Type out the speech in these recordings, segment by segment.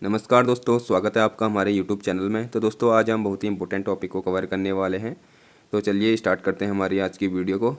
नमस्कार दोस्तों, स्वागत है आपका हमारे यूट्यूब चैनल में। तो दोस्तों आज हम बहुत ही इंपॉर्टेंट टॉपिक को कवर करने वाले हैं। तो चलिए स्टार्ट करते हैं हमारी आज की वीडियो को।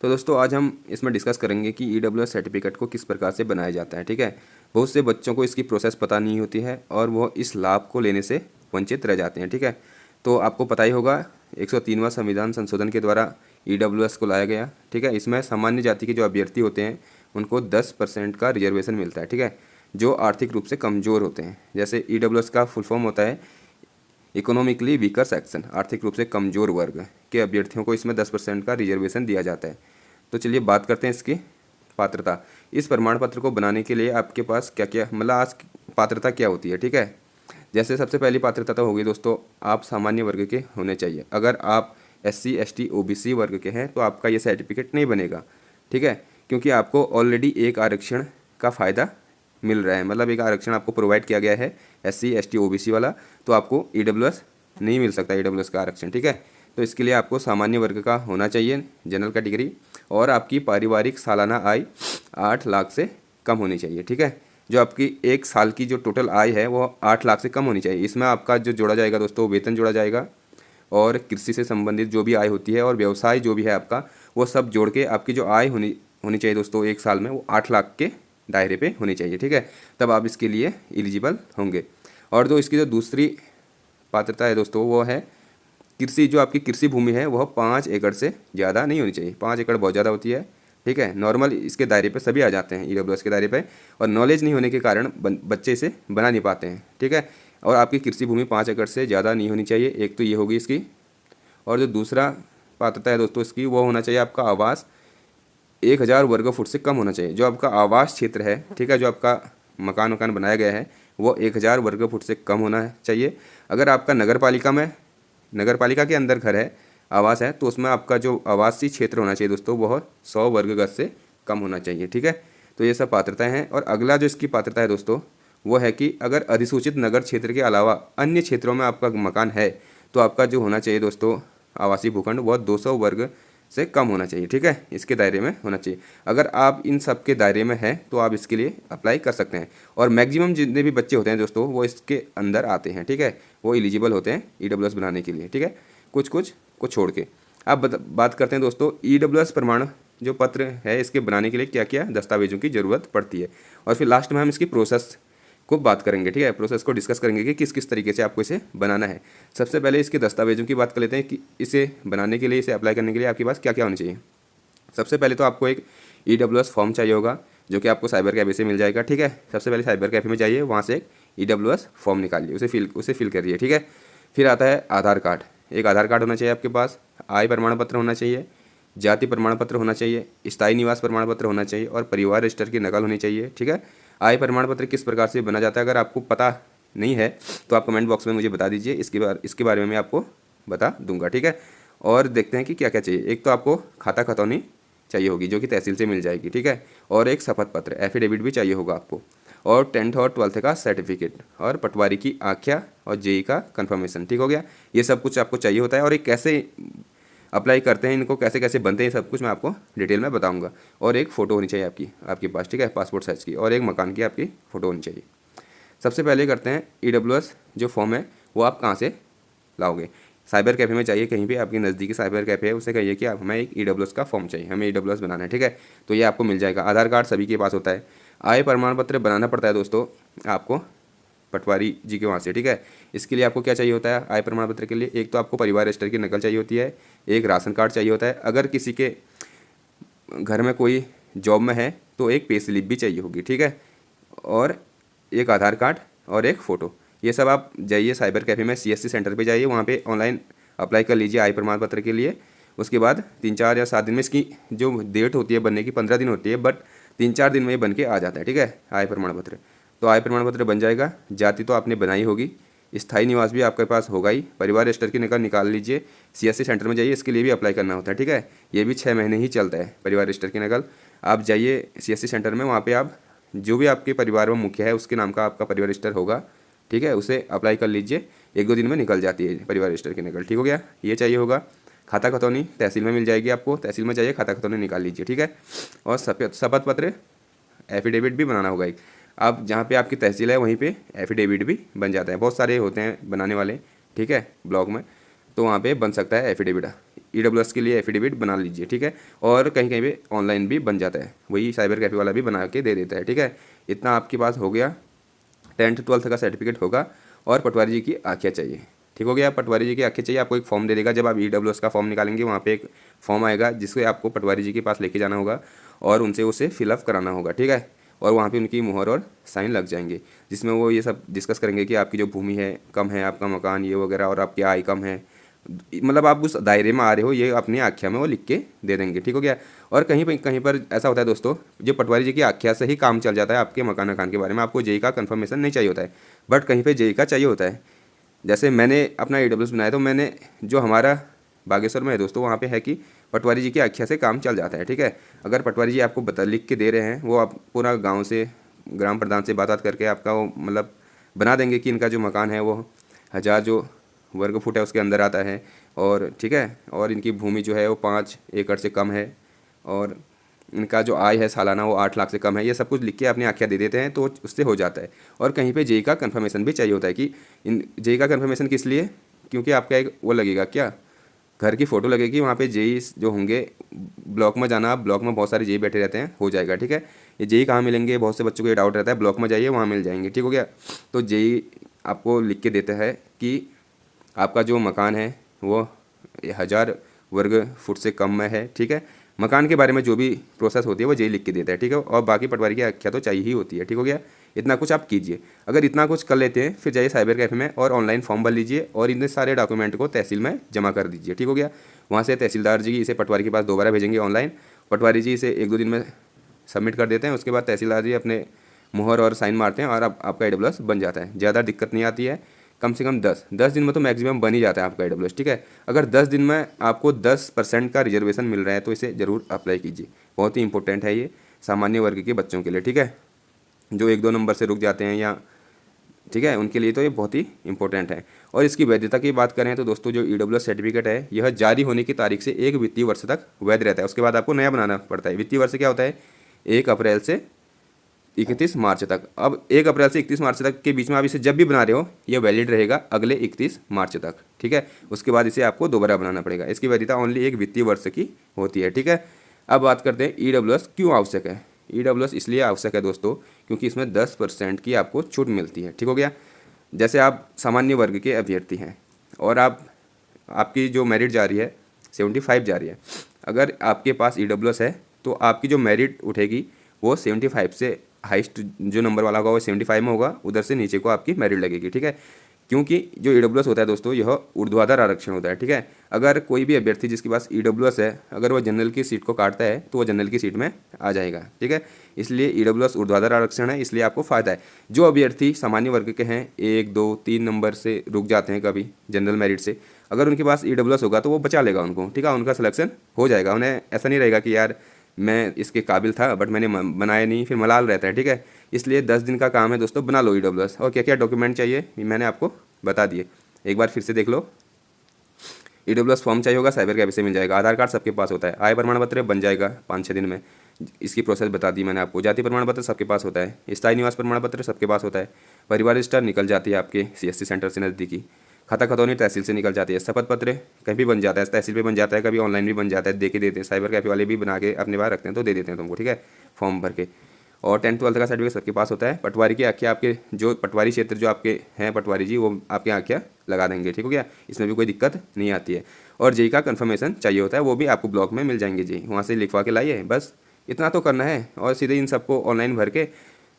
तो दोस्तों आज हम इसमें डिस्कस करेंगे कि ईडब्ल्यूएस सर्टिफिकेट को किस प्रकार से बनाया जाता है। ठीक है, बहुत से बच्चों को इसकी प्रोसेस पता नहीं होती है और वो इस लाभ को लेने से वंचित रह जाते हैं। ठीक है, तो आपको पता ही होगा 103वां संविधान संशोधन के द्वारा ईडब्ल्यूएस को लाया गया। ठीक है, इसमें सामान्य जाति के जो अभ्यर्थी होते हैं उनको 10% का रिजर्वेशन मिलता है। ठीक है, जो आर्थिक रूप से कमज़ोर होते हैं। जैसे ईडब्ल्यूएस का फुल फॉर्म होता है इकोनॉमिकली वीकर सेक्शन, आर्थिक रूप से कमज़ोर वर्ग के अभ्यर्थियों को इसमें 10% का रिजर्वेशन दिया जाता है। तो चलिए बात करते हैं इसकी पात्रता। इस प्रमाण पत्र को बनाने के लिए आपके पास क्या क्या मतलब आज पात्रता क्या होती है। ठीक है, जैसे सबसे पहली पात्रता तो होगी दोस्तों, आप सामान्य वर्ग के होने चाहिए। अगर आप SC ST OBC वर्ग के हैं तो आपका ये सर्टिफिकेट नहीं बनेगा। ठीक है, क्योंकि आपको ऑलरेडी एक आरक्षण का फ़ायदा मिल रहा है, मतलब एक आरक्षण आपको प्रोवाइड किया गया है SC ST OBC वाला, तो आपको ईडब्ल्यूएस नहीं मिल सकता, ईडब्ल्यूएस का आरक्षण। ठीक है, तो इसके लिए आपको सामान्य वर्ग का होना चाहिए, जनरल कैटेगरी, और आपकी पारिवारिक सालाना आय 8 लाख से कम होनी चाहिए। ठीक है, जो आपकी एक साल की जो टोटल आय है वो 8 लाख से कम होनी चाहिए। इसमें आपका जो जोड़ा जाएगा दोस्तों, वेतन जोड़ा जाएगा और कृषि से संबंधित जो भी आय होती है और व्यवसाय जो भी है आपका, वो सब जोड़ के आपकी जो आय होनी चाहिए दोस्तों एक साल में, वो 8 लाख के दायरे पे होनी चाहिए। ठीक है, तब आप इसके लिए एलिजिबल होंगे। और जो इसकी जो दूसरी पात्रता है दोस्तों, वो है कृषि, जो आपकी कृषि भूमि है वह 5 एकड़ से ज़्यादा नहीं होनी चाहिए। 5 एकड़ बहुत ज़्यादा होती है। ठीक है, नॉर्मल इसके दायरे पे सभी आ जाते हैं ईडब्ल्यूएस के दायरे पे, और नॉलेज नहीं होने के कारण बच्चे इसे बना नहीं पाते हैं। ठीक है, और आपकी कृषि भूमि 5 एकड़ से ज़्यादा नहीं होनी चाहिए, एक तो ये होगी इसकी। और जो दूसरा पात्रता है दोस्तों इसकी, वो होना चाहिए आपका आवास 1000 वर्ग फुट से कम होना चाहिए। जो आपका आवास क्षेत्र है, ठीक है, जो आपका मकान बनाया गया है वो 1000 वर्ग फुट से कम होना चाहिए। अगर आपका नगर पालिका के अंदर घर है, आवास है, तो उसमें आपका जो आवासीय क्षेत्र होना चाहिए दोस्तों वह 100 वर्ग गज से कम होना चाहिए। ठीक है, तो ये सब पात्रताएं हैं। और अगला जो इसकी पात्रता है दोस्तों, वो है कि अगर अधिसूचित नगर क्षेत्र के अलावा अन्य क्षेत्रों में आपका मकान है तो आपका जो होना चाहिए दोस्तों आवासीय भूखंड, वह 200 वर्ग से कम होना चाहिए। ठीक है, इसके दायरे में होना चाहिए। अगर आप इन सब के दायरे में हैं तो आप इसके लिए अप्लाई कर सकते हैं। और मैक्सिमम जितने भी बच्चे होते हैं दोस्तों वो इसके अंदर आते हैं। ठीक है, वो एलिजिबल होते हैं ईडब्ल्यूएस बनाने के लिए। ठीक है, कुछ को छोड़ के। अब बात करते हैं दोस्तों ईडब्ल्यूएस प्रमाण जो पत्र है इसके बनाने के लिए क्या क्या दस्तावेजों की ज़रूरत पड़ती है। और फिर लास्ट में हम इसकी प्रोसेस को बात करेंगे। ठीक है, प्रोसेस को डिस्कस करेंगे कि किस किस तरीके से आपको इसे बनाना है। सबसे पहले इसके दस्तावेजों की बात कर लेते हैं कि इसे बनाने के लिए, इसे अप्लाई करने के लिए आपके पास क्या क्या होना चाहिए। सबसे पहले तो आपको एक ईडब्ल्यूएस फॉर्म चाहिए होगा, जो कि आपको साइबर कैफे से मिल जाएगा। ठीक है, सबसे पहले साइबर कैफे में जाइए, वहाँ से एक ईडब्ल्यूएस फॉर्म निकालिए, उसे फिल करिए। ठीक है, फिर आता है आधार कार्ड। एक आधार कार्ड होना चाहिए आपके पास, आय प्रमाण पत्र होना चाहिए, जाति प्रमाण पत्र होना चाहिए, स्थायी निवास प्रमाण पत्र होना चाहिए और परिवार रजिस्टर की नकल होनी चाहिए। ठीक है, आय प्रमाण पत्र किस प्रकार से बना जाता है अगर आपको पता नहीं है तो आप कमेंट बॉक्स में मुझे बता दीजिए, इसके बारे में मैं आपको बता दूंगा। ठीक है, और देखते हैं कि क्या क्या चाहिए। एक तो आपको खाता खतौनी चाहिए होगी जो कि तहसील से मिल जाएगी। ठीक है, और एक शपथ पत्र एफिडेविट भी चाहिए होगा आपको, और 10th और 12th का सर्टिफिकेट, और पटवारी की आख्या और जेई का कंफर्मेशन। ठीक हो गया, ये सब कुछ आपको चाहिए होता है। और ये कैसे अप्लाई करते हैं, इनको कैसे कैसे बनते हैं, सब कुछ मैं आपको डिटेल में बताऊंगा। और एक फ़ोटो होनी चाहिए आपके पास। ठीक है, पासपोर्ट साइज़ की, और एक मकान की आपकी फ़ोटो होनी चाहिए। सबसे पहले करते हैं ईडब्ल्यूएस जो फॉर्म है वो आप कहाँ से लाओगे। साइबर कैफ़े में चाहिए, कहीं भी आपके नज़दीकी साइबर कैफ़े है उससे कहिए कि आप हमें एक ईडब्ल्यूएस का फॉर्म चाहिए, हमें ईडब्ल्यूएस बनाना है। ठीक है, तो ये आपको मिल जाएगा। आधार कार्ड सभी के पास होता है। आय प्रमाण पत्र बनाना पड़ता है दोस्तों आपको पटवारी जी के वहाँ से। ठीक है, इसके लिए आपको क्या चाहिए होता है आय प्रमाण पत्र के लिए, एक तो आपको परिवार रजिस्टर की नकल चाहिए होती है, एक राशन कार्ड चाहिए होता है, अगर किसी के घर में कोई जॉब में है तो एक पे स्लिप भी चाहिए होगी। ठीक है, और एक आधार कार्ड और एक फ़ोटो। ये सब आप जाइए साइबर कैफ़े में CSC सेंटर पे जाइए, वहाँ पे ऑनलाइन अप्लाई कर लीजिए आय प्रमाण पत्र के लिए। उसके बाद 3-4 या 7 दिन में, इसकी जो डेट होती है बनने की 15 दिन होती है, बट 3-4 दिन में ये बन के आ जाता है। ठीक है, आय प्रमाण पत्र, तो आय प्रमाण पत्र बन जाएगा। जाति तो आपने बनाई होगी, स्थायी निवास भी आपके पास होगा ही, परिवार रजिस्टर की नकल निकाल लीजिए। CSC सेंटर में जाइए, इसके लिए भी अप्लाई करना होता है। ठीक है, ये भी 6 महीने ही चलता है परिवार रजिस्टर की नकल। आप जाइए CSC सेंटर में, वहाँ पे आप जो भी आपके परिवार में मुखिया है उसके नाम का आपका परिवार रजिस्टर होगा। ठीक है, उसे अप्लाई कर लीजिए, 1-2 दिन में निकल जाती है परिवार रजिस्टर की नकल। ठीक हो गया, ये चाहिए होगा। खाता खतौनी तहसील में मिल जाएगी आपको, तहसील में जाइए खाता खतौनी निकाल लीजिए। ठीक है, और शपथ पत्र एफिडेविट भी बनाना होगा। आप जहाँ पे आपकी तहसील है वहीं पे एफिडेविट भी बन जाता है। बहुत सारे होते हैं बनाने वाले, ठीक है, ब्लॉक में, तो वहाँ पे बन सकता है एफिडेविट। EWS के लिए एफिडेविट बना लीजिए, ठीक है। और कहीं कहीं पे ऑनलाइन भी बन जाता है, वही साइबर कैफे वाला भी बना के दे देता है, ठीक है। इतना आपके पास हो गया, 10th 12th का सर्टिफिकेट होगा और पटवारी जी की आख्या चाहिए, ठीक हो गया। पटवारी जी की आख्या चाहिए, आपको एक फॉर्म दे देगा। जब आप EWS का फॉर्म निकालेंगे वहाँ पे एक फॉर्म आएगा जिससे आपको पटवारी जी के पास लेके जाना होगा और उनसे उसे फिलअप कराना होगा, ठीक है। और वहाँ पे उनकी मुहर और साइन लग जाएंगे, जिसमें वो ये सब डिस्कस करेंगे कि आपकी जो भूमि है कम है, आपका मकान ये वगैरह, और आपकी आय कम है, मतलब आप उस दायरे में आ रहे हो, ये अपनी आख्या में वो लिख के दे देंगे, ठीक हो गया। और कहीं पर ऐसा होता है दोस्तों, जो पटवारी जी की आख्या से ही काम चल जाता है आपके मकान के बारे में, आपको जेई का कंफर्मेशन नहीं चाहिए होता है, बट कहीं पे जेई का चाहिए होता है। जैसे मैंने अपना EWS बनाया, तो मैंने जो हमारा बागेश्वर में है दोस्तों, वहाँ पे है कि पटवारी जी की आख्या से काम चल जाता है, ठीक है। अगर पटवारी जी आपको लिख के दे रहे हैं, वो आप पूरा गाँव से, ग्राम प्रधान से बात करके आपका वो मतलब बना देंगे कि इनका जो मकान है वो 1000 जो वर्ग फुट है उसके अंदर आता है, और ठीक है, और इनकी भूमि जो है वो 5 एकड़ से कम है, और इनका जो आय है सालाना वो 8 लाख से कम है, ये सब कुछ लिख के अपनी आख्या दे देते हैं, तो उससे हो जाता है। और कहीं पे जेई का कंफर्मेशन भी चाहिए होता है कि इन जेई का कंफर्मेशन किस लिए, क्योंकि आपका एक वो लगेगा, क्या, घर की फ़ोटो लगेगी वहाँ पे, जेई जो होंगे ब्लॉक में जाना, ब्लॉक में बहुत सारे जेई बैठे रहते हैं, हो जाएगा, ठीक है। ये जेई कहाँ मिलेंगे, बहुत से बच्चों को ये डाउट रहता है, ब्लॉक में जाइए वहाँ मिल जाएंगे, ठीक हो गया। तो जेई आपको लिख के देता है कि आपका जो मकान है वो 1000 वर्ग फुट से कम में है, ठीक है। मकान के बारे में जो भी प्रोसेस होती है वो जेई लिख के देता है, ठीक है। और बाकी पटवारी की आख्या तो चाहिए ही होती है, ठीक हो गया। इतना कुछ आप कीजिए। अगर इतना कुछ कर लेते हैं, फिर जाइए साइबर कैफे में और ऑनलाइन फॉर्म भर लीजिए और इन सारे डॉक्यूमेंट को तहसील में जमा कर दीजिए, ठीक हो गया। वहाँ से तहसीलदार जी इसे पटवारी के पास दोबारा भेजेंगे ऑनलाइन, पटवारी जी इसे 1-2 दिन में सबमिट कर देते हैं। उसके बाद तहसीलदार जी अपने मुहर और साइन मारते हैं और आपका EWS बन जाता है। ज़्यादा दिक्कत नहीं आती है, कम से कम 10 दिन में तो मैक्सिमम बन ही जाता है आपका EWS, ठीक है। अगर 10 दिन में आपको 10% का रिजर्वेशन मिल रहा है तो इसे ज़रूर अप्लाई कीजिए, बहुत ही इंपॉर्टेंट है ये सामान्य वर्ग के बच्चों के लिए, ठीक है, जो 1-2 नंबर से रुक जाते हैं या, ठीक है, उनके लिए तो ये बहुत ही इंपॉर्टेंट है। और इसकी वैधता की बात करें तो दोस्तों, जो EWS सर्टिफिकेट है यह जारी होने की तारीख से 1 वित्तीय वर्ष तक वैध रहता है, उसके बाद आपको नया बनाना पड़ता है। वित्तीय वर्ष क्या होता है, 1 अप्रैल से 31 मार्च तक। अब 1 अप्रैल से 31 मार्च तक के बीच में आप इसे जब भी बना रहे हो ये वैलिड रहेगा अगले 31 मार्च तक, ठीक है। उसके बाद इसे आपको दोबारा बनाना पड़ेगा। इसकी वैधता ओनली 1 वित्तीय वर्ष की होती है, ठीक है। अब बात करते हैं EWS क्यों आवश्यक है। EWS इसलिए आवश्यक है दोस्तों क्योंकि इसमें 10% की आपको छूट मिलती है, ठीक हो गया। जैसे आप सामान्य वर्ग के अभ्यर्थी हैं और आपकी जो मेरिट जा रही है 75 जा रही है, अगर आपके पास EWS है तो आपकी जो मेरिट उठेगी वो 75 से हाइस्ट जो नंबर वाला होगा वो 75 में होगा, उधर से नीचे को आपकी मेरिट लगेगी, ठीक है। क्योंकि जो EWS होता है दोस्तों यह ऊर्ध्वाधर आरक्षण होता है, ठीक है। अगर कोई भी अभ्यर्थी जिसके पास EWS है, अगर वह जनरल की सीट को काटता है तो वह जनरल की सीट में आ जाएगा, ठीक है। इसलिए EWS ऊर्ध्वाधर आरक्षण है, इसलिए आपको फ़ायदा है। जो अभ्यर्थी सामान्य वर्ग के हैं, 1, 2, 3 नंबर से रुक जाते हैं कभी जनरल मेरिट से, अगर उनके पास EWS होगा तो वो बचा लेगा उनको, ठीक है, उनका सिलेक्शन हो जाएगा। उन्हें ऐसा नहीं रहेगा कि यार मैं इसके काबिल था बट मैंने बनाया नहीं, फिर मलाल रहता है, ठीक है। इसलिए 10 दिन का काम है दोस्तों, बना लो EWS। और क्या क्या डॉक्यूमेंट चाहिए मैंने आपको बता दिए, एक बार फिर से देख लो। EWS फॉर्म चाहिए होगा, साइबर कैफे से मिल जाएगा। आधार कार्ड सबके पास होता है। आय प्रमाण पत्र बन जाएगा 5-6 दिन में, इसकी प्रोसेस बता दी मैंने आपको। जाति प्रमाण पत्र सबके पास होता है। स्थायी निवास प्रमाण पत्र सबके पास होता है। परिवार रजिस्टर निकल जाती है आपके CSC सेंटर से नज़दीकी। खाता खतौनी तहसील से निकल जाती है। शपथ पत्र कहीं भी बन जाता है, तहसील पे बन जाता है, कभी ऑनलाइन भी बन जाता है, दे के देते हैं। साइबर कैफे वाले भी बना के अपने पास रखते हैं तो दे देते हैं तुमको, ठीक है, फॉर्म भर के। और 10th 12th का सर्टिफिकेट सबके पास होता है। पटवारी की आख्या आपके जो पटवारी क्षेत्र जो आपके हैं पटवारी जी, वो आपके आख्या लगा देंगे, ठीक हो गया। इसमें भी कोई दिक्कत नहीं आती है। और जेई का कन्फर्मेशन चाहिए होता है, वो भी आपको ब्लॉक में मिल जाएंगे जी, वहाँ से लिखवा के लाइए, बस इतना तो करना है। और सीधे इन सबको ऑनलाइन भर के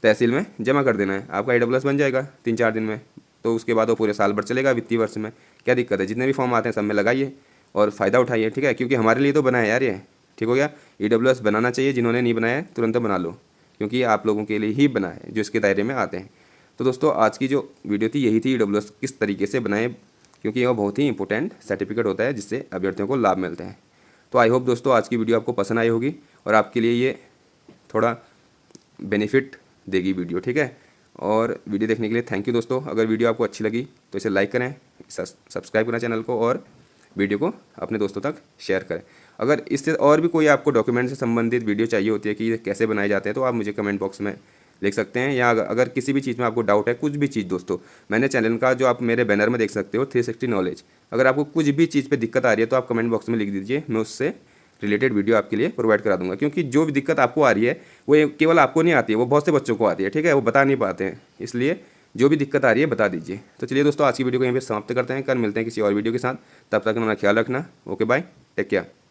तहसील में जमा कर देना है, आपका EWS बन जाएगा 3-4 दिन में। तो उसके बाद वो पूरे साल भर चलेगा वित्तीय वर्ष में। क्या दिक्कत है, जितने भी फॉर्म आते हैं सब में लगाइए और फ़ायदा उठाइए, ठीक है, क्योंकि हमारे लिए तो बनाया यार ये, ठीक हो गया। EWS बनाना चाहिए, जिन्होंने नहीं बनाया है तुरंत बना लो, क्योंकि ये आप लोगों के लिए ही बना है जो इसके दायरे में आते हैं। तो दोस्तों आज की जो वीडियो थी यही थी, EWS किस तरीके से बनाए, क्योंकि यह बहुत ही इंपॉर्टेंट सर्टिफिकेट होता है जिससे अभ्यर्थियों को लाभ मिलते हैं। तो आई होप दोस्तों आज की वीडियो आपको पसंद आई होगी और आपके लिए ये थोड़ा बेनिफिट देगी वीडियो, ठीक है। और वीडियो देखने के लिए थैंक यू दोस्तों। अगर वीडियो आपको अच्छी लगी तो इसे लाइक करें, सब्सक्राइब करें चैनल को और वीडियो को अपने दोस्तों तक शेयर करें। अगर इससे और भी कोई आपको डॉक्यूमेंट से संबंधित वीडियो चाहिए होती है कि ये कैसे बनाए जाते हैं तो आप मुझे कमेंट बॉक्स में लिख सकते हैं। या अगर किसी भी चीज़ में आपको डाउट है, कुछ भी चीज़ दोस्तों, मैंने चैनल का जो आप मेरे बैनर में देख सकते हो 360 नॉलेज, अगर आपको कुछ भी चीज़ पे दिक्कत आ रही है तो आप कमेंट बॉक्स में लिख दीजिए, मैं उससे रिलेटेड वीडियो आपके लिए प्रोवाइड करा दूंगा। क्योंकि जो भी दिक्कत आपको आ रही है वो केवल आपको नहीं आती है, वो बहुत से बच्चों को आती है, ठीक है, वो बता नहीं पाते हैं। इसलिए जो भी दिक्कत आ रही है बता दीजिए। तो चलिए दोस्तों, आज की वीडियो को यहीं पे समाप्त करते हैं, कल मिलते हैं किसी और वीडियो के साथ। तब तक अपना ख्याल रखना। Okay bye, take care.